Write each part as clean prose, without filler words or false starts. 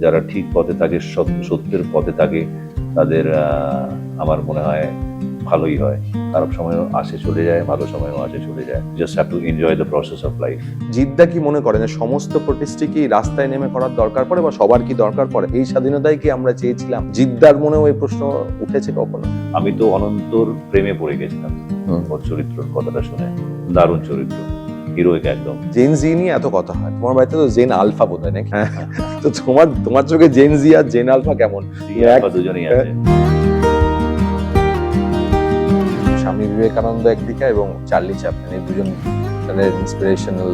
যারা ঠিক পথে থাকে, সত্যের পথে থাকে, তাদের আমার মনে হয় ভালোই হয়। খারাপ সময়ও আসে চলে যায়, ভালো সময়ও আসে চলে যায়। Just have to enjoy the process of life. Jeddah কি মনে করেন যে সমস্ত প্রোটেস্টই কি রাস্তায় নেমে করার দরকার পড়ে, বা সবার কি দরকার পড়ে? এই স্বাধীনতাই কি আমরা চেয়েছিলাম? জিদ্দার মনেও এই প্রশ্ন উঠেছে কখনো? আমি তো অনন্তর প্রেমে পড়ে গেছিলাম ওর চরিত্রের কথাটা শুনে। দারুণ চরিত্র, হিরোইক একদম। জেন জি নিয়ে এত কথা হয়, তোমার বাড়িতে তো জেন আলফা বোধ হয় নাকি? তো তোমার চোখে জেন জি আর জেন আলফা কেমন? দুজনেই আছে। স্বামী বিবেকানন্দ একদিকে এবং চার্লি চ্যাপলিন, এই দুজন ইন্সপিরেশনাল।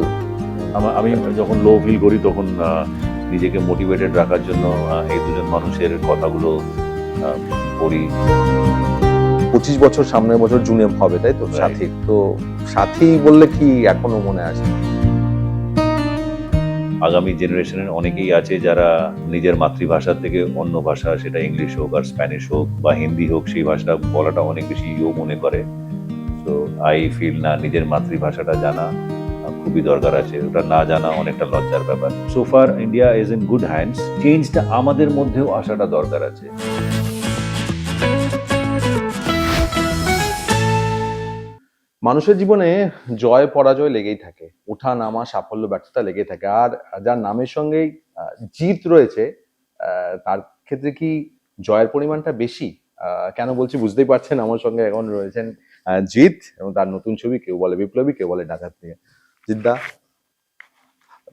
আমি যখন লো ফিল করি তখন নিজেকে মোটিভেটেড রাখার জন্য এই দুজন মানুষের কথাগুলো পড়ি। 25 বছর সামনের বছর জুনে হবে, তাই তো? Right. সাথী তো, সাথী বললে কি এখনো মনে আছে? আগামী জেনারেশনের অনেকেই আছে যারা নিজের মাতৃভাষা থেকে অন্য ভাষা, সেটা ইংলিশ হোক আর স্প্যানিশ হোক বা হিন্দি হোক, সেই ভাষাটা বলাটা অনেক বেশি ইয়ে মনে করে। তো আই ফিল না, নিজের মাতৃভাষাটা জানা খুবই দরকার আছে। ওটা না জানা অনেকটা লজ্জার ব্যাপার। So far India is in good hands. চেঞ্জটা আমাদের মধ্যেও আসাটা দরকার আছে। মানুষের জীবনে জয় পরাজয় লেগেই থাকে, ওঠা নামা, সাফল্য ব্যর্থতা লেগেই থাকে। আর যার নামের সঙ্গেই জিত রয়েছে, তার ক্ষেত্রে কি জয়ের পরিমাণটা বেশি? কেন বলছি বুঝতেই পারছেন, আমার সঙ্গে এখন রয়েছেন জিৎ এবং তার নতুন ছবি, কেউ বলে বিপ্লবী, কেউ বলে ডাকাত নিয়ে। জিদ্দা,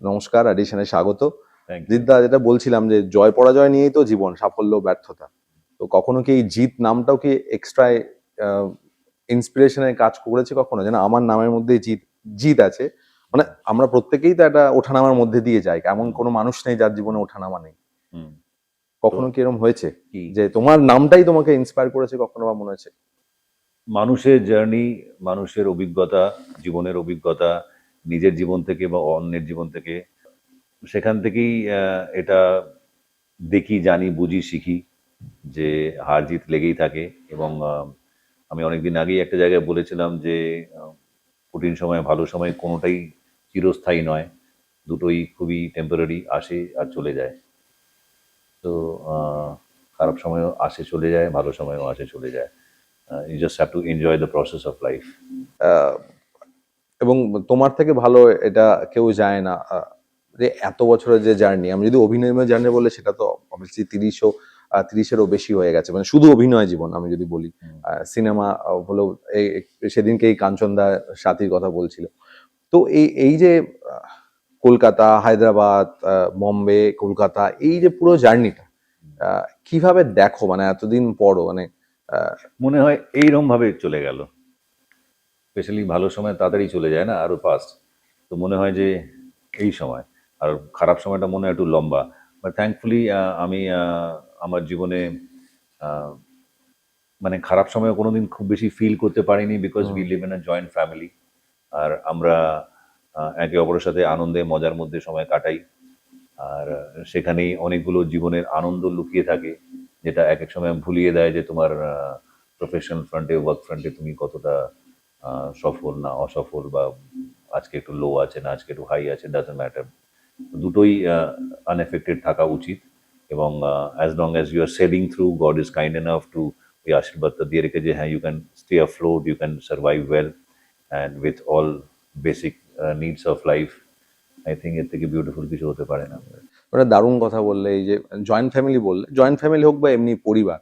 নমস্কার, এডিশনে স্বাগত। Thank you. জিদ্দা, যেটা বলছিলাম যে জয় পরাজয় নিয়েই তো জীবন, সাফল্য ব্যর্থতা। তো কখনো কি এই জিত নামটাও কি এক্সট্রা ইন্সপিরেশনের কাজ করেছে কখনো? যেন আমার নামের মধ্যে জিত জিত আছে, মানে আমরা প্রত্যেকেই তো একটা ওঠানামার মধ্যে দিয়ে যাই, এমন কোনো মানুষ নেই যার জীবনে ওঠানামা নেই। হুম। কখনো কি এরকম হয়েছে কি? যে তোমার নামটাই তোমাকে ইন্সপায়ার করেছে কখনো, বা মনে হয়েছে? মানুষের জার্নি, মানুষের অভিজ্ঞতা, জীবনের অভিজ্ঞতা, নিজের জীবন থেকে বা অন্যের জীবন থেকে, সেখান থেকেই এটা দেখি, জানি, বুঝি, শিখি যে হার জিত লেগেই থাকে। এবং আমি অনেকদিন আগেই একটা জায়গায় বলেছিলাম যে কঠিন সময়, ভালো সময় কোনোটাই চিরস্থায়ী নয়, দুটোই খুবই টেম্পোরারি, আসে আর চলে যায়। তো খারাপ সময়ও আসে চলে যায়, ভালো সময়ও আসে চলে যায়। You just have to enjoy the process of life. এবং তোমার থেকে ভালো এটা কেউ যায় না। যে এত বছরের যে জার্নি, আমি যদি অভিনয় জার্নি বলে সেটা তো অবভিয়াসলি 30-30-এরও বেশি হয়ে গেছে, মানে শুধু অভিনয় জীবন আমি যদি বলি। সিনেমা হলো, সেদিনকে এই কাঞ্চনদা সাথীর কথা বলছিল। তো এই যে কলকাতা, হায়দ্রাবাদ, বম্বে, কলকাতা, এই যে পুরো জার্নিটা কিভাবে দেখো, মানে এতদিন পরও, মানে মনে হয় এইরকম ভাবে চলে গেল। স্পেশালি ভালো সময় তাড়াতাড়ি চলে যায় না, আরো ফাস্ট। তো মনে হয় যে এই সময়, আর খারাপ সময়টা মনে হয় একটু লম্বা। বাট থ্যাঙ্কফুলি আমি আমার জীবনে মানে খারাপ সময় কোনোদিন খুব বেশি ফিল করতে পারিনি, because we live in a joint family. আর আমরা একে অপরের সাথে আনন্দে মজার মধ্যে সময় কাটাই। আর সেখানেই অনেকগুলো জীবনের আনন্দ লুকিয়ে থাকে, যেটা এক এক সময় ভুলিয়ে দেয় যে তোমার প্রফেশনাল ফ্রন্টে, ওয়ার্ক ফ্রন্টে তুমি কতটা সফল না অসফল, বা আজকে একটু লো আছে না আজকে একটু হাই আছে, ডাজন্ট ম্যাটার। দুটোই আনএফেক্টেড থাকা উচিত। এবং as long as you are sailing through, God is kind enough to ওই আশীর্বাদটা দিয়ে রেখে যে হ্যাঁ, you can stay afloat, you can survive well and with all basic needs of life. I think এর থেকে বিউটিফুল কিছু হতে পারে না। ওটা দারুণ কথা বললে, এই যে জয়েন্ট ফ্যামিলি বললে, জয়েন্ট ফ্যামিলি হোক বা এমনি পরিবার,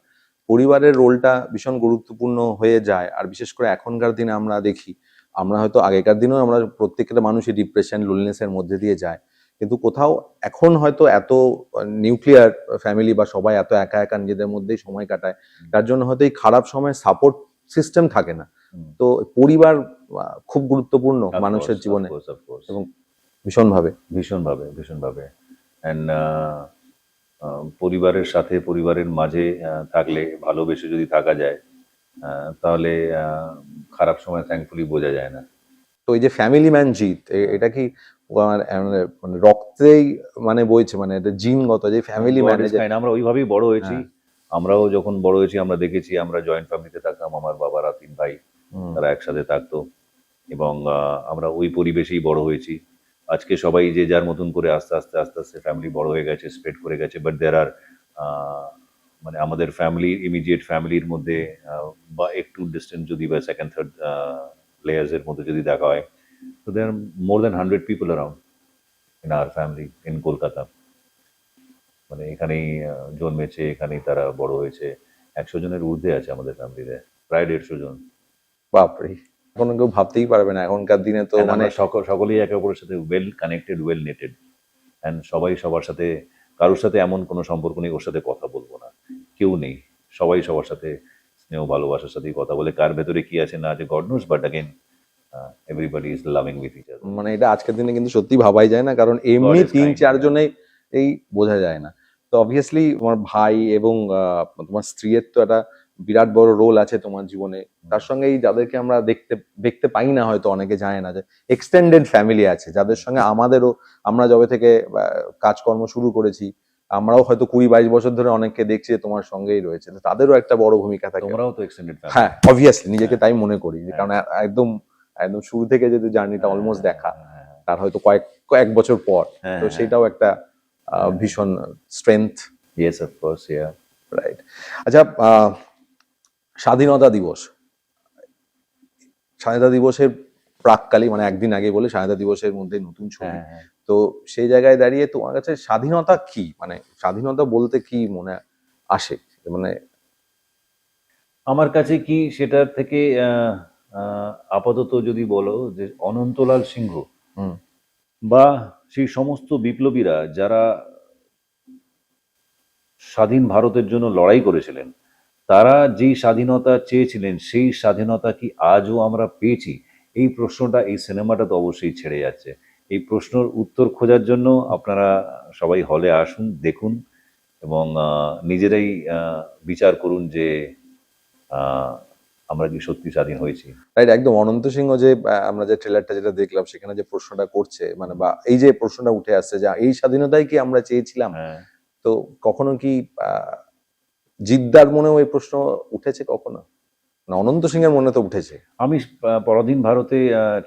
পরিবারের রোলটা ভীষণ গুরুত্বপূর্ণ হয়ে যায়। আর বিশেষ করে এখনকার দিনে আমরা দেখি, আমরা হয়তো আগেকার দিনেও আমরা প্রত্যেকটা মানুষই ডিপ্রেশন, লোনলিনেস এর মধ্যে দিয়ে যায়, কিন্তু কোথাও এখন হয়তো এত নিউক্লিয়ার ফ্যামিলি বা সবাই এত একা একা নিজেদের মধ্যেই সময় কাটায়, তার জন্য হয়তো এই খারাপ সময় সাপোর্ট সিস্টেম থাকে না। তো পরিবার খুব গুরুত্বপূর্ণ মানুষের জীবনে, এবং ভীষণভাবে ভীষণভাবে ভীষণভাবে। অ্যান্ড পরিবারের সাথে, পরিবারের মাঝে থাকলে, ভালোবেসে যদি থাকা যায়, তাহলে খারাপ সময় থ্যাঙ্কফুলি বোঝা যায় না। তো এই যে ফ্যামিলি ম্যান জিত, এটা কি মানে রক্তেই মানে বইছে, মানে এটা জিনগত যে ফ্যামিলি ম্যান? আমরা ওইভাবেই বড় হয়েছি। আমরাও যখন বড় হয়েছি আমরা দেখেছি, আমরা জয়েন্ট ফ্যামিলিতে থাকতাম, আমার বাবারা 3 ভাই, তারা একসাথে থাকতো, এবং আমরা ওই পরিবেশেই বড় হয়েছি। আজকে সবাই যে যার মতন করে আস্তে আস্তে আস্তে আস্তে ফ্যামিলি বড় হয়ে গেছে, স্প্রেড করে গেছে, বাট দেয়ার আর মানে আমাদের ফ্যামিলি, ইমিডিয়েট ফ্যামিলির মধ্যে বা একটু ডিস্টেন্স যদি বা সেকেন্ড থার্ড লেয়ার্স এর মধ্যে যদি দেখা হয়, তো there more than 100 people around in our family in Kolkata. মানে এখানেই জন্মেছে, এখানেই তারা বড় হয়েছে। 100 জনের ঊর্ধ্বে আছে আমাদের ফ্যামিলিতে, প্রায় 150 জন। বাপরে, কোনো কেউ ভাবতেই পারবে না এখনকার দিনে তো And মানে আমরা সকলেই একে অপরের সাথে ওয়েল কানেক্টেড, ওয়েল নেটেড, অ্যান্ড সবাই সবার সাথে, কারোর সাথে এমন কোনো সম্পর্ক নেই ওর সাথে কথা বলবো না, কেউ নেই। সবাই সবার সাথে স্নেহ ভালোবাসার সাথেই কথা বলে। কার ভেতরে কি আছে না আছে God knows, but again everybody is loving with each other. মানে এটা আজকের দিনে কিন্তু সত্যি ভাবাই যায় না, কারণ এমনি God is 3-4 kind, জনেই এই বোঝা যায় না। তো অবভিয়াসলি তোমার ভাই এবং তোমার স্ত্রীর তো একটা বিরাট বড় রোল আছে তোমার জীবনে। তার সঙ্গে এই যাদেরকে আমরা দেখতে দেখতে পাই না, হয়তো অনেকে জানে না যে এক্সটেন্ডেড ফ্যামিলি আছে যাদের সঙ্গে আমাদেরও, আমরা যবে থেকে কাজকর্ম শুরু করেছি, আমরাও হয়তো 20-22 বছর ধরে অনেককে দেখছি যে তোমার সঙ্গেই রয়েছে, তো তাদেরও একটা বড় ভূমিকা থাকে। তোমরাও তো এক্সটেন্ডেড ফ্যামিলি। হ্যাঁ, অবভিয়াসলি নিজেকে তাই মনে করি, যে কারণ একদম একদম শুরু থেকে যদি জার্নিটা অলমোস্ট দেখা, তার হয়তো কয়েক বছর পর, তো সেটাও একটা ভীষণ strength. Yes, of course, yeah. Right. আচ্ছা, স্বাধীনতা দিবস, স্বাধীনতা দিবসের প্রাককালে, মানে একদিন আগে বলে স্বাধীনতা দিবসের মধ্যে নতুন ছবি, তো সেই জায়গায় দাঁড়িয়ে তোমার কাছে স্বাধীনতা কি, মানে স্বাধীনতা বলতে কি মনে আসে, মানে আমার কাছে কি সেটার থেকে আপাতত যদি বলো যে অনন্তলাল সিংহ হুম বা সেই সমস্ত বিপ্লবীরা যারা স্বাধীন ভারতের জন্য লড়াই করেছিলেন, তারা যেই স্বাধীনতা চেয়েছিলেন সেই স্বাধীনতা কি আজও আমরা পেয়েছি? এই প্রশ্নটা এই সিনেমাটা তো অবশ্যই ছেড়ে যাচ্ছে। এই প্রশ্নের উত্তর খোঁজার জন্য আপনারা সবাই হলে আসুন, দেখুন এবং নিজেরাই বিচার করুন যে আমরা কি সত্যি স্বাধীন হয়েছি। রাইট, একদম। অনন্ত সিংহ যে আমরা যে ট্রেলারটা যেটা দেখলাম, সেখানে যে প্রশ্নটা করছে, মানে বা এই যে প্রশ্নটা উঠে আসছে যে এই স্বাধীনতাই কি আমরা চেয়েছিলাম, হ্যাঁ, তো কখনো কি জিদ্দার মনেও এই প্রশ্ন উঠেছে কখনো? না, অনন্ত সিংহের মনে তো উঠেছে। আমি পরাধীন ভারতে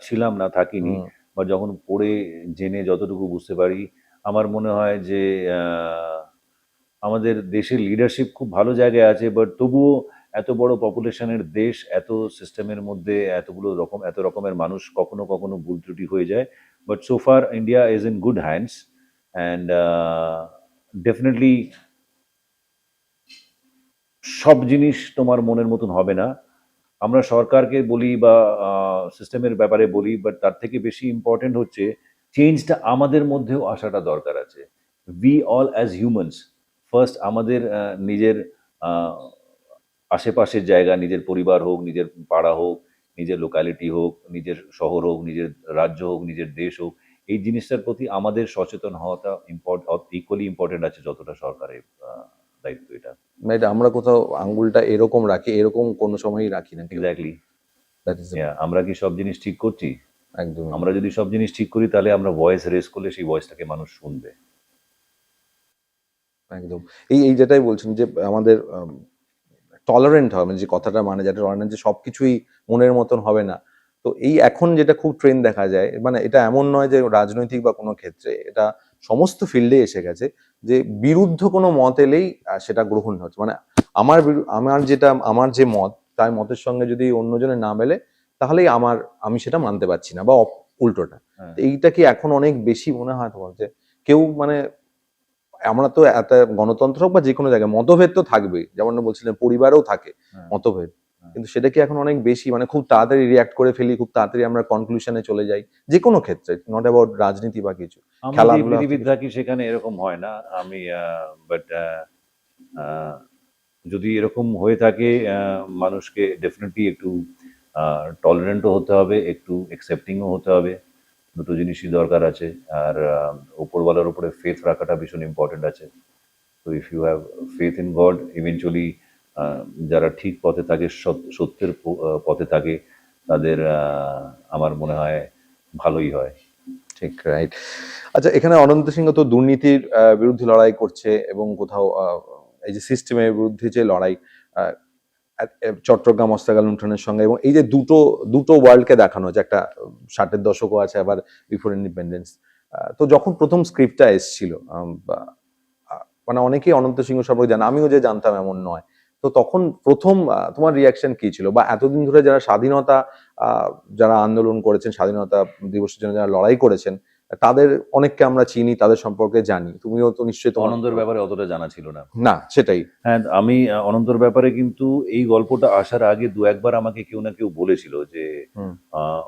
ছিলাম না, থাকিনি, হুম, বা যখন পড়ে জেনে যতটুকু বুঝতে পারি, আমার মনে হয় যে আমাদের দেশের লিডারশিপ খুব ভালো জায়গায় আছে, বাট তবুও এত বড় পপুলেশনের দেশ, এত সিস্টেমের মধ্যে এত রকমের মানুষ, কখনো কখনো ভুল ত্রুটি হয়ে যায়। But so far India is in good hands, and definitely সব জিনিস তোমার মনের মতন হবে না। আমরা সরকারকে বলি বা সিস্টেমের ব্যাপারে বলি, বাট তার থেকে বেশি ইম্পর্টেন্ট হচ্ছে চেঞ্জটা আমাদের মধ্যেও আসাটা দরকার আছে। We all as humans first আমাদের নিজের আহ, আশেপাশের জায়গা, নিজের পরিবার হোক, নিজের পাড়া হোক, নিজের লোকালিটি হোক, নিজের শহর হোক, নিজের রাজ্য হোক, নিজের দেশ হোক, এই জিনিসটার প্রতি আমাদের সচেতন হওয়াটা ইকুয়ালি ইম্পর্টেন্ট আছে যতটা সরকারের দায়িত্ব এটা। এটা আমরা কোথাও আঙ্গুলটা এরকম রাখি, এরকম কোনো সময়ই রাখি না। এক্স্যাক্টলি। দ্যাট ইজ আমরা কি সব জিনিস ঠিক করছি? একদম। আমরা যদি সব জিনিস ঠিক করি, তাহলে আমরা ভয়েস রেজ করলে সেই ভয়েসটাকে মানুষ শুনবে। একদম। এই এই যেটাই বলছেন যে আমাদের টলারেন্ট হবে, মানে যে কথাটা, মানে যেটা টলারেন্ট, যে সবকিছুই মনের মতন হবে না। তো এই এখন যেটা খুব ট্রেন্ড দেখা যায়, মানে এটা এমন নয় যে রাজনৈতিক বা কোনো ক্ষেত্রে, এটা সমস্ত ফিল্ডে এসে গেছে, যে বিরুদ্ধ কোনো মত এলেই সেটা গ্রহণ হচ্ছে। মানে আমার যে মত, তার মতের সঙ্গে যদি অন্যজনের না মেলে, তাহলেই আমি সেটা মানতে পারছি না, বা উল্টোটা। হ্যাঁ, তো এইটা কি এখন অনেক বেশি মনে হয় তোমার, যে কেউ মানে, আমরা তো এত গণতন্ত্র হোক বা যে কোনো জায়গায় মতভেদ তো থাকবেই, যেমন বলছিলেন পরিবারেও থাকে হ্যাঁ, মতভেদ, হ্যাঁ। কিন্তু সেটা কি এখন অনেক বেশি, মানে খুব তাড়াতাড়ি রিয়াক্ট করে ফেলি, খুব তাড়াতাড়ি আমরা কনক্লুশনে চলে যাই যে কোনো ক্ষেত্রে, নট অ্যাবাউট রাজনীতি বা কিছু, আমি যে খেলাধুলা পৃথিবীতে থাকি সেখানে এরকম হয় না। আমি বাট যদি এরকম হয়ে থাকে, মানুষকে ডেফিনেটলি একটু টলারেন্টও হতে হবে, একটু অ্যাকসেপ্টিংও হতে হবে। দুটো জিনিসই দরকার আছে। আর উপরওয়ালার উপরে ফেথ রাখাটা ভীষণ ইম্পর্টেন্ট আছে। তো if you have faith in God, eventually যারা ঠিক পথে থাকে, সত্যের পথে থাকে, তাদের আমার মনে হয় ভালোই হয়। ঠিক, রাইট। আচ্ছা, এখানে অনন্ত সিংহ তো দুর্নীতির বিরুদ্ধে লড়াই করছে, এবং কোথাও এই যে সিস্টেমের বিরুদ্ধে যে লড়াই, আহ, চট্টগ্রাম অস্ত্রাগার লুণ্ঠনের সঙ্গে, এবং এই যে দুটো ওয়ার্ল্ডকে দেখানো, যে একটা 60-এর দশকও আছে, আবার বিফোর ইন্ডিপেন্ডেন্স, তো যখন প্রথম স্ক্রিপ্টটা এসেছিল, মানে অনেকেই অনন্ত সিংহ সম্পর্কে জানে, আমিও যে জানতাম এমন নয়। তো তখন প্রথম তোমার রিয়াকশন কি ছিল, বা এতদিন ধরে যারা স্বাধীনতা যারা আন্দোলন করেছেন, স্বাধীনতা দিবসের জন্য যারা লড়াই করেছেন, তাদের অনেককে আমরা চিনি, তাদের সম্পর্কে জানি, তুমিও তো নিশ্চয়ই তোমার অনন্তর ব্যাপারে অতটা জানা ছিল না। না, সেটাই। হ্যাঁ, আমি অনন্তর ব্যাপারে কিন্তু এই গল্পটা আসার আগে দু একবার আমাকে কেউ না কেউ বলেছিল যে হুম,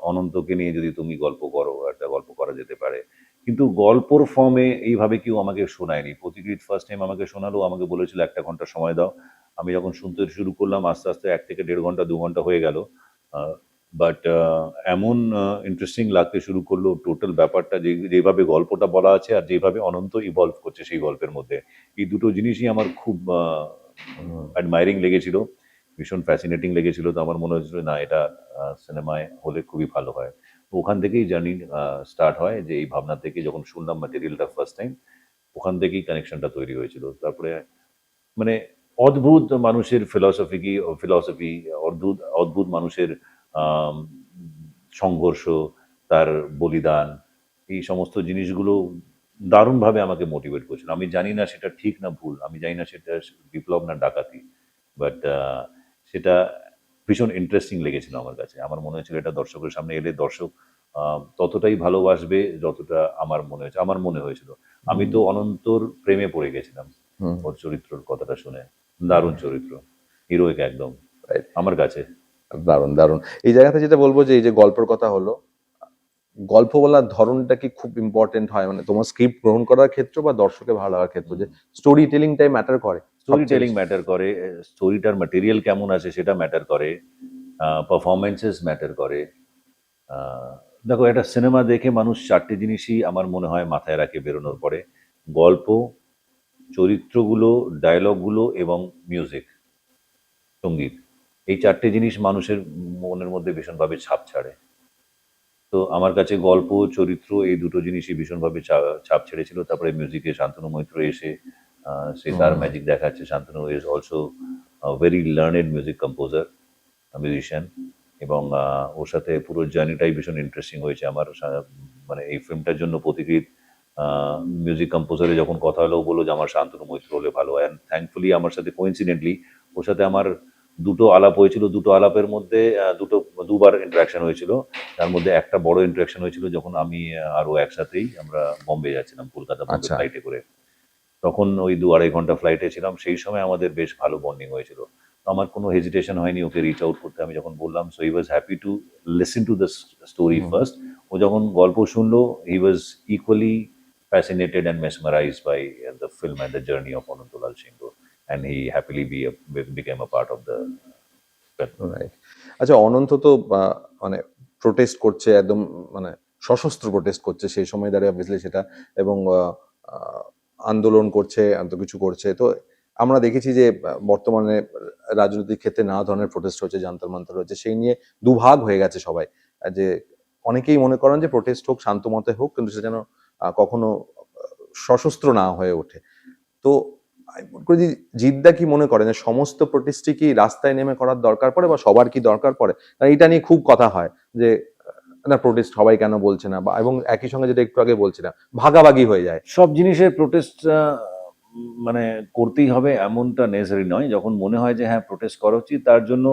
অনন্তকে নিয়ে যদি তুমি গল্প করো, একটা গল্প করা যেতে পারে। কিন্তু গল্পর ফর্মে এইভাবে কেউ আমাকে শোনায়নি। প্রতিকৃত ফার্স্ট টাইম আমাকে শোনালো, আমাকে বলেছিল 1 ঘন্টা সময় দাও। আমি যখন শুনতে শুরু করলাম, আস্তে আস্তে 1 থেকে 1.5 ঘন্টা 2 ঘন্টা হয়ে গেল। বাট এমন ইন্টারেস্টিং লাগতে শুরু করলো টোটাল ব্যাপারটা, যেভাবে গল্পটা বলা আছে আর যেভাবে অনন্ত ইভলভ করছে সেই গল্পের মধ্যে। এই দুটো জিনিসই আমার খুব অ্যাডমায়ারিং লেগেছিল, ভীষণ ফ্যাসিনেটিং লেগেছিল। তো আমার মনে হয়েছিল না, এটা সিনেমায় হলে খুবই ভালো হয়। তো ওখান থেকেই জার্নি স্টার্ট হয়, যে এই ভাবনা থেকে যখন শুনলাম ম্যাটেরিয়ালটা ফার্স্ট টাইম, ওখান থেকেই কানেকশনটা তৈরি হয়েছিল। তারপরে মানে অদ্ভুত মানুষের ফিলসফি, অদ্ভুত অদ্ভুত মানুষের আম, সংঘর্ষ, তার বলিদান, এই সমস্ত জিনিসগুলো দারুণভাবে আমাকে মোটিভেট করছিল। আমি জানি না সেটা ঠিক না ভুল, আমি জানি না সেটা বিপ্লব না ডাকাতি, বাট সেটা ভীষণ ইন্টারেস্টিং লেগেছিল আমার কাছে। আমার মনে হয়েছিল এটা দর্শকের সামনে এলে দর্শক ততটাই ভালোবাসবে যতটা আমার মনে হয়েছিল। আমি তো অনন্তর প্রেমে পড়ে গেছিলাম হুম, ওর চরিত্রর কথাটা শুনে। দারুণ চরিত্র, হিরোইক একদম right. আমার কাছে। দারুণ দারুণ। এই জায়গাতে যেটা বলবো, যে এই যে গল্পের কথা হলো, গল্প বলার ধরনটা কি খুব ইম্পর্টেন্ট হয়, মানে তোমার স্ক্রিপ্ট গ্রহণ করার ক্ষেত্রে বা দর্শকের ভালো লাগার ক্ষেত্রে, যে স্টোরি টেলিংটাই ম্যাটার করে স্টোরি সবচেয়ে টেলিং বেশি? ম্যাটার করে, স্টোরিটার ম্যাটেরিয়াল কেমন আছে সেটা ম্যাটার করে, পারফরমেন্সেস ম্যাটার করে। আহ, দেখো, একটা সিনেমা দেখে মানুষ 4টে জিনিসই আমার মনে হয় মাথায় রাখে বেরোনোর পরে: গল্প, চরিত্রগুলো, ডায়লগগুলো এবং মিউজিক, সঙ্গীত। এই 4টে জিনিস মানুষের মনের মধ্যে ভীষণভাবে ছাপ ছাড়ে। তো আমার কাছে গল্প, চরিত্র, এই দুটো জিনিসই ভীষণভাবে ছাপ ছেড়েছিল। তারপরে মিউজিকে শান্তনু মৈত্র এসে সে তার হুম, ম্যাজিক দেখাচ্ছে। Shantanu is also very learned music composer, musician. এবং ওর সাথে পুরো জার্নিটাই ভীষণ ইন্টারেস্টিং হয়েছে আমার। মানে এই ফিল্মটার জন্য প্রতিকৃত মিউজিক কম্পোজারে যখন কথা হলো, ও বললো যে আমার শান্তনু মৈত্র হলে ভালো হয়। অ্যান্ড থ্যাঙ্কফুলি আমার সাথে কোইন্সিডেন্টলি ওর সাথে আমার দুটো আলাপ হয়েছিল। দুটো আলাপের মধ্যে দুবার ইন্টারাকশন হয়েছিল। তার মধ্যে একটা বড় ইন্টারাকশন হয়েছিল যখন আমি আর ও একসাথেই আমরা বোম্বে যাচ্ছিলাম, কলকাতা বোম্বে আচ্ছা। ফ্লাইটে করে। তখন ওই 2-2.5 ঘন্টা ফ্লাইটে ছিলাম, সেই সময় আমাদের বেশ ভালো বন্ডিং হয়েছিল। তো আমার কোনো হেজিটেশন হয়নি ওকে রিচ আউট করতে। আমি যখন বললাম, so he was happy to listen to the story hmm, first. ও যখন গল্প শুনলো, he was equally fascinated and mesmerized by the film and the journey of Anantalal Shingo, and he happily became a part of the film. right. আচ্ছা, অনন্ত তো মানে protest করছে একদম, মানে সশস্ত্র প্রোটেস্ট করছে সেই সময় দাঁড়িয়ে, অবভিয়াসলি সেটা, এবং আন্দোলন করছে, এত কিছু করছে। তো আমরা দেখেছি যে বর্তমানে রাজনৈতিক ক্ষেত্রে নানা ধরনের প্রোটেস্ট হচ্ছে, জান্তর মন্তর হচ্ছে, সেই নিয়ে দুভাগ হয়ে গেছে সবাই। যে অনেকেই মনে করেন যে প্রোটেস্ট হোক, শান্ত মতে হোক, কিন্তু সেটা যেন কখনো সশস্ত্র না হয়ে ওঠে। তো আমি মনে করি যে জিদ্দা কি মনে করেন যে সমস্ত প্রোটেস্টই কি রাস্তায় নেমে করার দরকার পড়ে, বা সবার কি দরকার পড়ে? কারণ এটা নিয়ে খুব কথা হয় যে না, প্রোটেস্ট সবাই কেন বলছে না, বা এবং একই সঙ্গে যেটা একটু আগে বলছিলাম, ভাগাভাগি হয়ে যায়। সব জিনিসের প্রোটেস্ট মানে করতেই হবে এমনটা নেসেসারি নয়। যখন মনে হয় যে হ্যাঁ, প্রোটেস্ট করা উচিত, তার জন্য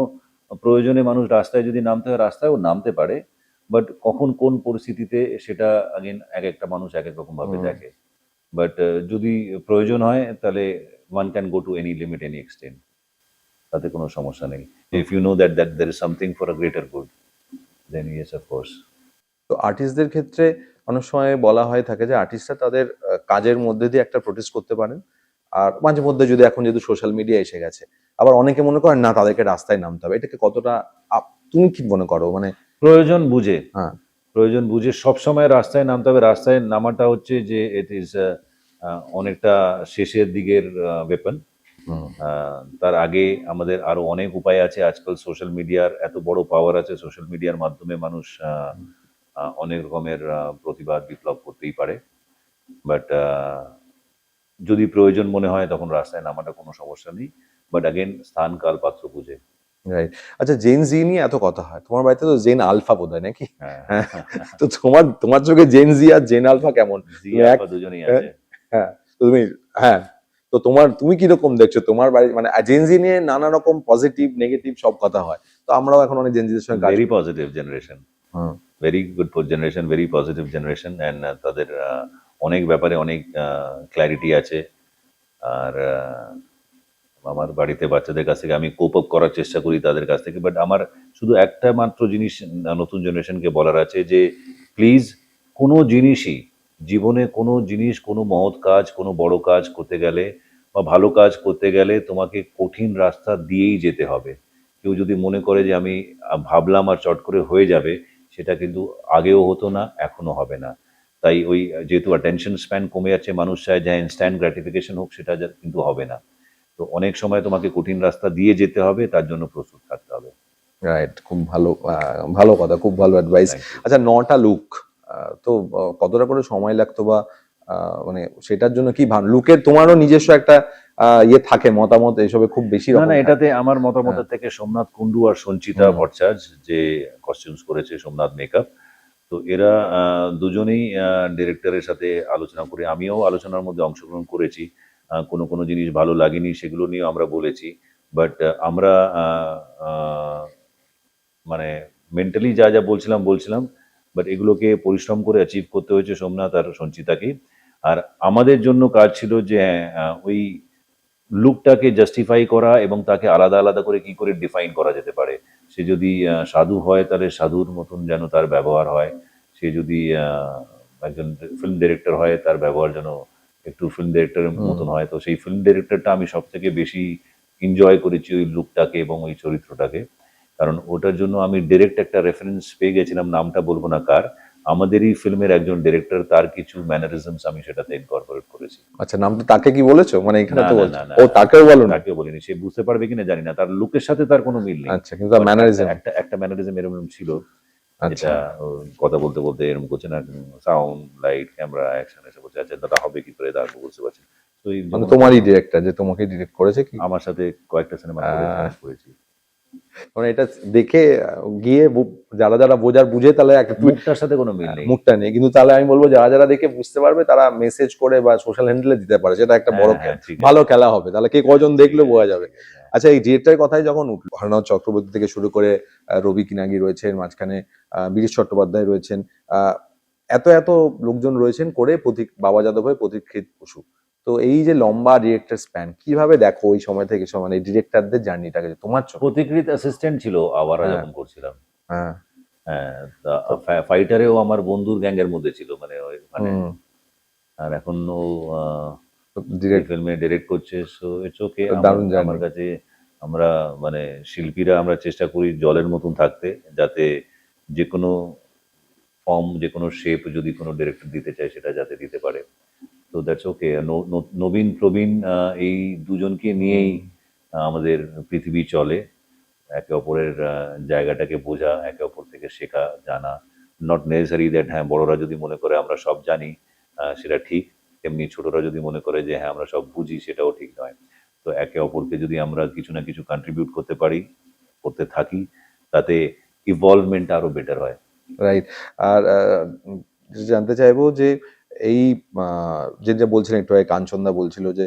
প্রয়োজনে মানুষ রাস্তায় যদি নামতে হয় রাস্তায়ও নামতে পারে। বাট কখন কোন পরিস্থিতিতে সেটা আগেন এক একটা মানুষ এক এক রকম ভাবে হুম, দেখে। বাট যদি প্রয়োজন হয় তাহলে one can go to any limit, any extent, তাতে কোনো সমস্যা নেই। Hmm. If you know that that there is something for a greater good, then yes, of course. তো আর্টিস্টদের ক্ষেত্রে অনেক সময় বলা হয়ে থাকে যে আর্টিস্টরা তাদের কাজের মধ্যে দিয়ে একটা প্রোটেস্ট করতে পারেন। আর মাঝে মধ্যে যদি এখন যেহেতু সোশ্যাল মিডিয়া এসে গেছে, আবার অনেকে মনে করেন না, তাদেরকে রাস্তায় নামতে হবে। এটাকে কতটা তুমি কি মনে করো, মানে? প্রয়োজন বুঝে, হ্যাঁ। প্রয়োজন বুঝে সবসময় রাস্তায় নামতে হবে। রাস্তায় নামাটা হচ্ছে যে ইট ইজ অনেকটা শেষের দিকের ওয়েপন। হুম, তার আগে আমাদের আরো অনেক উপায় আছে। আজকাল সোশ্যাল মিডিয়ার এত বড় পাওয়ার আছে, সোশ্যাল মিডিয়ার মাধ্যমে মানুষ অনেক রকমের প্রতিবাদ বিপ্লব করতেই পারে। বাট যদি প্রয়োজন মনে হয় তখন রাস্তায় নামাটা কোনো সমস্যা নেই। বাট অ্যাগেন স্থান কাল পাত্র বুঝে। রাইট। আচ্ছা, জেন জি নিয়ে এত কথা হয়, তোমার বাড়িতে তো জেন আলফা বোধ হয় নাকি? হ্যাঁ, হ্যাঁ, তো তোমার চোখে জেন জি আর জেন আলফা কেমন? জি তুমি এক আলফা দুজনেই হ্যাঁ, আছে। হ্যাঁ, তো হ্যাঁ, তো তুমি কিরকম দেখছো তোমার বাড়ি, মানে জেন জি নিয়ে নানা রকম পজিটিভ নেগেটিভ সব কথা হয়, তো আমরাও এখন অনেক জেন জিদের সঙ্গে কাজ ভেরি করি। Positive generation, hmm, very good generation, very positive generation, and তাদের অনেক ব্যাপারে অনেক ক্ল্যারিটি আছে। আর আমার বাড়িতে বাচ্চাদের কাছ থেকে আমি কোপ আপ করার চেষ্টা করি তাদের কাছ থেকে, বাট আমার শুধু একটা মাত্র জিনিস নতুন জেনারেশনকে বলার আছে যে প্লিজ, কোনো জিনিসই জীবনে, কোনো জিনিস, কোনো মহৎ কাজ, কোনো বড় কাজ করতে গেলে বা ভালো কাজ করতে গেলে তোমাকে কঠিন রাস্তা দিয়েই যেতে হবে। কেউ যদি মনে করে যে আমি ভাবলাম আর চট করে হয়ে যাবে, সেটা কিন্তু আগেও হতো না, এখনো হবে না। তাই ওই যেহেতু অ্যাটেনশন স্প্যান কমে যাচ্ছে, মানুষ চায় যে ইনস্ট্যান্ট গ্র্যাটিফিকেশন হোক, সেটা কিন্তু হবে না। তো অনেক সময় তোমাকে কঠিন রাস্তা দিয়ে যেতে হবে, তার জন্য প্রস্তুত থাকতে হবে। রাইট, খুব ভালো, ভালো কথা, খুব ভালো অ্যাডভাইস। Thank you. আচ্ছা, 9টা লুক, তো কতটা করে সময় লাগতো, বা মানে সেটার জন্য কি লুকের তোমারও নিজস্ব একটা ইয়ে থাকে, মতামত এসবে খুব বেশি না, রকম না, থাকে। এটাতে আমার হ্যাঁ, মতামতের থেকে সোমনাথ কুন্ডু আর সঞ্চিতা হুম, ভট্টাচার্য, যে কস্টিউমস করেছে, সোমনাথ মেকআপ, তো এরা দুজনেই ডিরেক্টরের সাথে আলোচনা করে, আমিও আলোচনার মধ্যে অংশগ্রহণ করেছি। কোনো কোনো জিনিস ভালো লাগেনি, সেগুলো নিয়েও আমরা বলেছি। বাট আমরা মানে মেন্টালি যা যা বলছিলাম বলছিলাম, বাট এগুলোকে পরিশ্রম করে অ্যাচিভ করতে হয়েছে সোমনাথ আর সঞ্চিতাকে। আর আমাদের জন্য কাজ ছিল যে হ্যাঁ, ওই লুকটাকে জাস্টিফাই করা এবং তাকে আলাদা আলাদা করে কি করে ডিফাইন করা যেতে পারে। সে যদি সাধু হয়, তাহলে সাধুর মতন যেন তার ব্যবহার হয়। সে যদি একজন ফিল্ম ডিরেক্টর হয়, তার ব্যবহার যেন একটু ফিল্ম ডিরেক্টরের হুম। মতন হয়। তো সেই ফিল্ম ডিরেক্টরটা আমি সব থেকে বেশি এনজয় করেছি, ওই লুকটাকে এবং ওই চরিত্রটাকে। কারণ ওটার জন্য আমি ডিরেক্ট একটা রেফারেন্স পেয়ে গেছিলাম, নামটা বলবো না কার, আমাদেরই ফিল্মের একজন ডিরেক্টর, তার কিছু ম্যানারিজমস আমি সেটাতে ইনকর্পোরেট করেছি। আচ্ছা, নামটা তাকে কি বলেছো, মানে এখানে না, তো না, বলছো, না, না, ও না, তাকেও বলো না? তাকেও বলিনি। সে বুঝতে পারবে কিনা জানি না, তার লুকের সাথে তার কোনো মিল নেই। আচ্ছা, কিন্তু তার বাট একটা ম্যানারিজম। একটা একটা ম্যানারিজম এরকম ছিল, আচ্ছা, যেটা ও কথা বলতে বলতে এরকম করছে না, সাউন্ড, লাইট, ক্যামেরা, অ্যাকশন, এসে বলছে, আচ্ছা দাদা হবে কি করে, দাঁড়াবো, বুঝতে পারছি। তো এই মানে যখন তোমারই ডিরেক্টর, যে তোমাকে ডিরেক্ট করেছে কি? আমার সাথে কয়েকটা সিনেমা করেছে, আহ, আমি করেছি। মানে এটা দেখে গিয়ে যারা যারা বোঝার বুঝে, তাহলে একটু মুখটার সাথে কোনো মিল নেই। মুখটা নেই, কিন্তু তাহলে আমি বলবো যারা যারা দেখে বুঝতে পারবে, তারা মেসেজ করে বা সোশ্যাল হ্যান্ডেলে দিতে পারে, সেটা একটা বড় হ্যাঁ, হ্যাঁ, ঠিক ভালো আছে। খেলা হবে, তাহলে কে কজন ঠিক দেখলে আছে, বোঝা যাবে। ঠিক আছে, হ্যাঁ। আচ্ছা, এই ডিরেক্টরের কথাই যখন উঠলো, হরনাথ চক্রবর্তী থেকে শুরু করে রবি কিনাগি রয়েছেন, মাঝখানে বীরেশ চট্টোপাধ্যায় রয়েছেন, আহ, এত এত লোকজন রয়েছেন করে, বাবা যাদব হয় পথিকৃৎ বসু। তো এই যে লম্বা ডিরেক্টর স্প্যান, কিভাবে দেখো ওই সময় থেকে সময়, মানে ডিরেক্টরদের জার্নিটাকে তোমার চোখে? পথিকৃৎ অ্যাসিস্ট্যান্ট ছিল আওয়ারা হ্যাঁ, যখন করছিলাম। হ্যাঁ, হ্যাঁ, তো ফাইটারেও আমার বন্ধুর গ্যাংয়ের মধ্যে ছিল, মানে ওইখানে। হুম, আর এখন ও এই ডিরেক্ট ফিল্মে ডিরেক্ট করছে, সো ইটস ওকে। আমার দারুণ আমার জার্নি। কাছে, আমরা মানে শিল্পীরা আমরা চেষ্টা করি জলের মতন থাকতে, যাতে যে কোনো ফর্ম, যে কোনো শেপ যদি কোনো ডিরেক্টর দিতে চায়, সেটা যাতে দিতে পারে। তো দ্যাটস ওকে। নবীন প্রবীণ, এই দুজনকে নিয়েই আমাদের পৃথিবী চলে। একে অপরের জায়গাটাকে বোঝা, একে অপর থেকে শেখা, জানা। নট নেসেসারি দ্যাট হ্যাঁ, বড়রা যদি মনে করে আমরা সব জানি, সেটা ঠিক। তেমনি ছোটরা যদি মনে করে যে হ্যাঁ আমরা সব বুঝি, সেটাও ঠিক নয়। তো একে অপরকে যদি আমরা কিছু না কিছু কন্ট্রিবিউট করতে পারি, করতে থাকি, তাতে ইভলভমেন্ট আরো বেটার হয়। রাইট। আর জানতে চাইবো যে এই যেটা বলছিলেন একটু আগে, কাঞ্চনদা বলছিল যে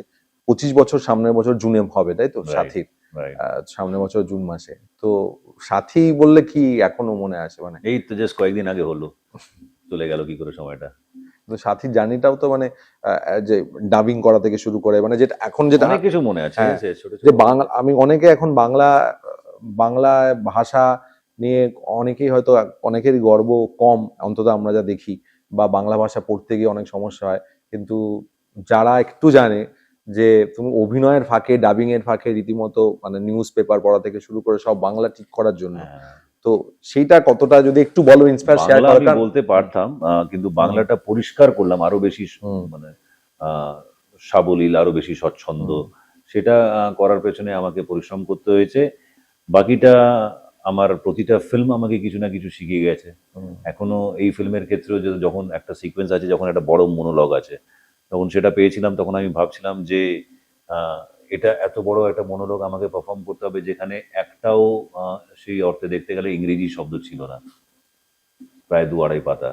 25 বছর সামনের বছর জুনে হবে, তাই তো, রাইট, সাথীর? রাইট। সামনের বছর জুন মাসে। তো সাথী বললে কি এখনো মনে আছে, মানে এই তো জাস্ট কয়েকদিন আগে হলো, চলে গেল কি করে সময়টা। তো সাথীর জার্নিটাও তো, মানে যে ডাবিং করা থেকে শুরু করে, মানে যেটা এখন যেটা, অনেক কিছু মনে আছে, হ্যাঁ, সে ছোট যে ছোট বাংলা, আমি অনেকে এখন বাংলা ভাষা নিয়ে অনেকেই হয়তো, অনেকেরই গর্ব কম, অন্তত আমরা যা দেখি, বা বাংলা ভাষা পড়তে গিয়ে অনেক সমস্যা হয়, কিন্তু যারা একটু জানে যে তুমি অভিনয়ের ফাঁকে, ডাবিং এর ফাঁকে রীতিমতো, মানে নিউজ পেপার পড়া থেকে শুরু করে সব বাংলা ঠিক করার জন্য, হ্যাঁ, তো সেইটা কতটা যদি একটু বলো, ইন্সপায়ার শেয়ার বাংলা করো, আমি কারণ বলতে পারতাম, কিন্তু হুম, বাংলাটা পরিষ্কার করলাম আরো বেশি, হুম, মানে আহ, সাবলীল, আরো বেশি স্বচ্ছন্দ। হুম, সেটা করার পেছনে আমাকে পরিশ্রম করতে হয়েছে। বাকিটা, আমার প্রতিটা ফিল্ম আমাকে কিছু না কিছু শিখিয়ে গেছে। হুম, এখনো এই ফিল্মের ক্ষেত্রেও যখন একটা সিকোয়েন্স আছে, যখন একটা বড় মনোলগ আছে, তখন সেটা পেয়েছিলাম, তখন আমি ভাবছিলাম যে আহ, এটা এত বড় একটা মনোলগ আমাকে পারফর্ম করতে হবে যেখানে একটাও সেই অর্থে দেখতে গেলে ইংরেজি শব্দ ছিল না, প্রায় 2-2.5 পাতা,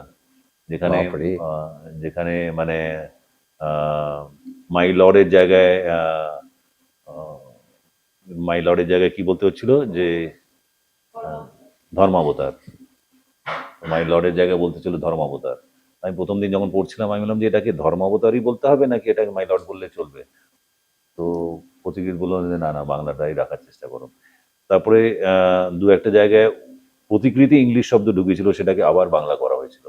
যেখানে বাপরে। যেখানে মানে মাই লর্ডের জায়গায় মাই লর্ডের জায়গায় কি বলতে হচ্ছিল যে ধর্মাবতার, মাই লর্ডের জায়গায় বলতে ছিল ধর্মাবতার। আমি প্রথম দিন যখন পড়ছিলাম আমি বললাম যে এটাকে ধর্মাবতারই বলতে হবে নাকি এটাকে মাই লর্ড বললে চলবে। তো প্রতিকৃত বললো যে না না বাংলাটাই রাখার চেষ্টা করো। তারপরে দু একটা জায়গায় প্রতিকৃতি ইংলিশ শব্দ ঢুকেছিল, সেটাকে আবার বাংলা করা হয়েছিল।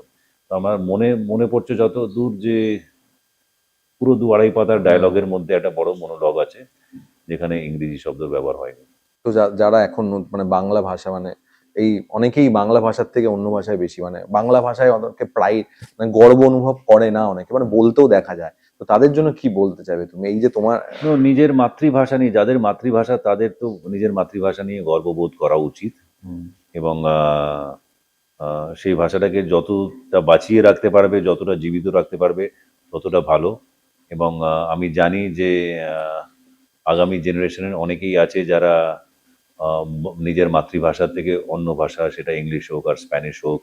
তো আমার মনে মনে পড়ছে যত দূর যে পুরো 2-2.5 পাতার ডায়লগের মধ্যে একটা বড় মনোলগ আছে যেখানে ইংরেজি শব্দের ব্যবহার হয়নি। তো যারা এখন মানে বাংলা ভাষা মানে এই অনেকেই বাংলা ভাষার থেকে অন্য ভাষায় বেশি মানে বাংলা ভাষায় অনেকে প্রায় মানে গর্ব অনুভব করে না, অনেকে মানে বলতেও দেখা যায়। তো তাদের জন্য কি বলতে চাইবে তুমি, এই যে তোমার নিজের মাতৃভাষা নিয়ে, যাদের মাতৃভাষা তাদের তো নিজের মাতৃভাষা নিয়ে গর্ববোধ করা উচিত, এবং সেই ভাষাটাকে যতটা বাঁচিয়ে রাখতে পারবে, যতটা জীবিত রাখতে পারবে ততটা ভালো। এবং আমি জানি যে আগামী জেনারেশনের অনেকেই আছে যারা নিজের মাতৃভাষার থেকে অন্য ভাষা, সেটা ইংলিশ হোক আর স্প্যানিশ হোক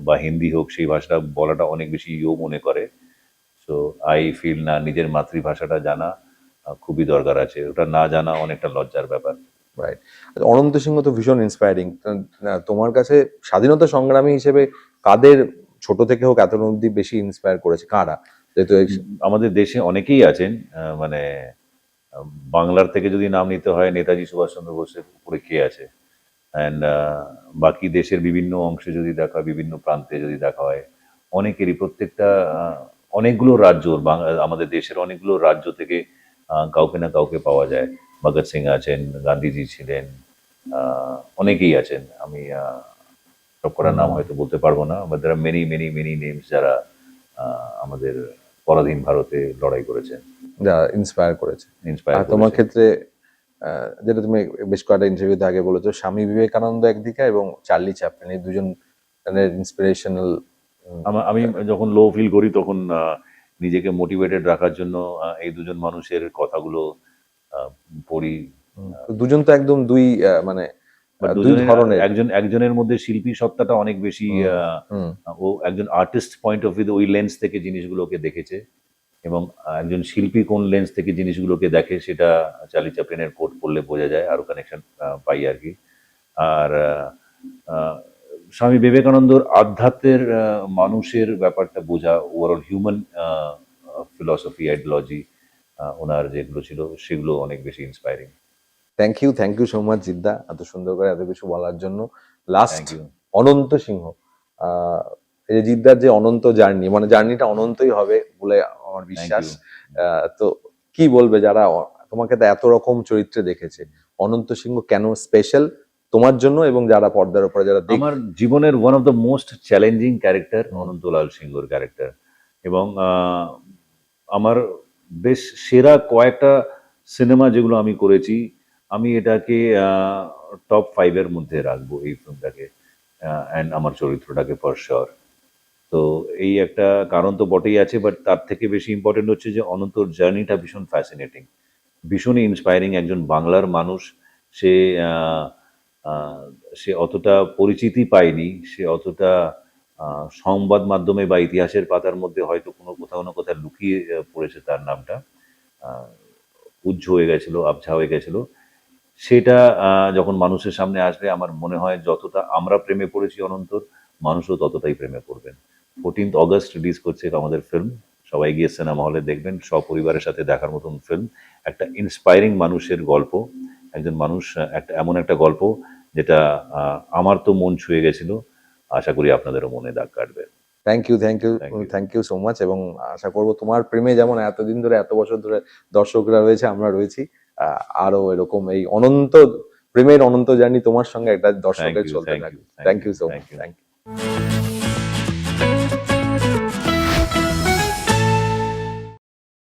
বা হিন্দি হোক, সেই ভাষাটা বলাটা অনেক বেশি ইয়ো মনে করে। সো আই ফিল না, নিজের মাতৃভাষাটা জানা খুবই দরকার আছে, ওটা না জানা অনেকটা লজ্জার ব্যাপার। রাইট। অনন্ত সিংহ তো ভীষণ ইন্সপায়ারিং। তোমার কাছে স্বাধীনতা সংগ্রামী হিসেবে কাদের ছোট থেকে হোক এত অব্দি বেশি ইন্সপায়ার করেছে, কারা? যেহেতু আমাদের দেশে অনেকেই আছেন, মানে বাংলার থেকে যদি নাম নিতে হয় নেতাজি সুভাষচন্দ্র বোসের উপরে কে আছে, অ্যান্ড বাকি দেশের বিভিন্ন অংশে যদি দেখা, বিভিন্ন প্রান্তে যদি দেখা হয়, অনেকেরই প্রত্যেকটা অনেকগুলো রাজ্য, আমাদের দেশের অনেকগুলো রাজ্য থেকে কাউকে না কাউকে পাওয়া যায়। ভগৎ সিং আছেন, গান্ধীজি ছিলেন, অনেকেই আছেন। আমি সব করার নাম হয়তো বলতে পারবো না, but there are many many many names যারা আমাদের পরাধীন ভারতে লড়াই করেছেন, যারা ইন্সপায়ার করেছে। আর তোমার ক্ষেত্রে যেটা তুমি বেশ কয়েকটা ইন্টারভিউতে আগে বলেছো, স্বামী বিবেকানন্দ একদিকে এবং চার্লি চ্যাপলিন, এই দুজন ইন্সপিরেশনাল। আমি যখন লো ফিল করি তখন নিজেকে মোটিভেটেড রাখার জন্য এই দুজন মানুষের কথাগুলো পড়ি। দুজন তো একদম দুই মানে দুই ধরনের। একজনের মধ্যে শিল্পী সত্তাটা অনেক বেশি, ও একজন আর্টিস্ট পয়েন্ট অফ ভিউ, ওই লেন্স থেকে জিনিসগুলোকে দেখেছে, এবং একজন শিল্পী কোন লেন্স থেকে জিনিসগুলোকে দেখে সেটা চার্লি চ্যাপলিনের কোট পড়লে বোঝা যায়, আরো কানেকশন পাই আর কি। আর স্বামী বিবেকানন্দর আধ্যাত্মের মানুষের ব্যাপারটা বোঝা, ওভারঅল হিউম্যান ফিলসফি আইডিওলজি ওনার যেগুলো ছিল সেগুলো অনেক বেশি inspiring. Thank you so much জিদ্দা, এত সুন্দর করে এত কিছু বলার জন্য। লাস্ট, অনন্ত সিংহ, এই যে জিদ্দার যে অনন্ত জার্নি, মানে জার্নিটা অনন্তই হবে বলে আমার বিশ্বাস। তো কি বলবে যারা তোমাকে তো এত রকম চরিত্রে দেখেছে, অনন্ত সিংহ কেন স্পেশাল তোমার জন্য এবং যারা পর্দার উপরে যারা আমার জীবনের one of the most challenging character Anantalal সিংহর ক্যারেক্টার, এবং আমার বেশ সেরা কয়েকটা সিনেমা যেগুলো আমি করেছি, আমি এটাকে টপ 5-এর মধ্যে রাখবো এই ফিল্মটাকে, অ্যান্ড আমার চরিত্রটাকে ফর শিওর। তো এই একটা কারণ তো বটেই আছে, বাট তার থেকে বেশি ইম্পর্টেন্ট হচ্ছে যে অনন্তর জার্নিটা ভীষণ ফ্যাসিনেটিং, ভীষণই ইন্সপায়ারিং। একজন বাংলার মানুষ, সে সে অতটা পরিচিতি পায়নি, সে অতটা সংবাদ মাধ্যমে বা ইতিহাসের পাতার মধ্যে হয়তো কোথাও না কোথাও লুকিয়ে পড়েছে তার নামটা, উজ্জ হয়ে গেছিল, আবছা হয়ে গেছিল। সেটা যখন মানুষের সামনে আসবে, আমার মনে হয় যতটা আমরা প্রেমে পড়েছি অনন্তর, মানুষও ততটাই প্রেমে পড়বেন। 14th অগস্ট রিলিজ করছে আমাদের ফিল্ম, সবাই গিয়ে সিনেমা হলে দেখবেন, সপরিবারের সাথে দেখার মতন ফিল্ম। একটা ইন্সপায়ারিং মানুষের গল্প, একজন মানুষ, একটা এমন একটা গল্প যেটা আমার তো মন ছুঁয়ে গেছিল, আশা করি আপনাদেরও মনে দাগ কাটবে। থ্যাংক ইউ সো মাচ, এবং আশা করবো তোমার প্রেমে যেমন এতদিন ধরে এত বছর ধরে দর্শকরা রয়েছে, আমরা রয়েছি, আরো এরকম এই অনন্ত প্রেমের অনন্ত জার্নি তোমার সঙ্গে একটা দর্শকের চলতে থাকবে। Thank you so much. Thank you.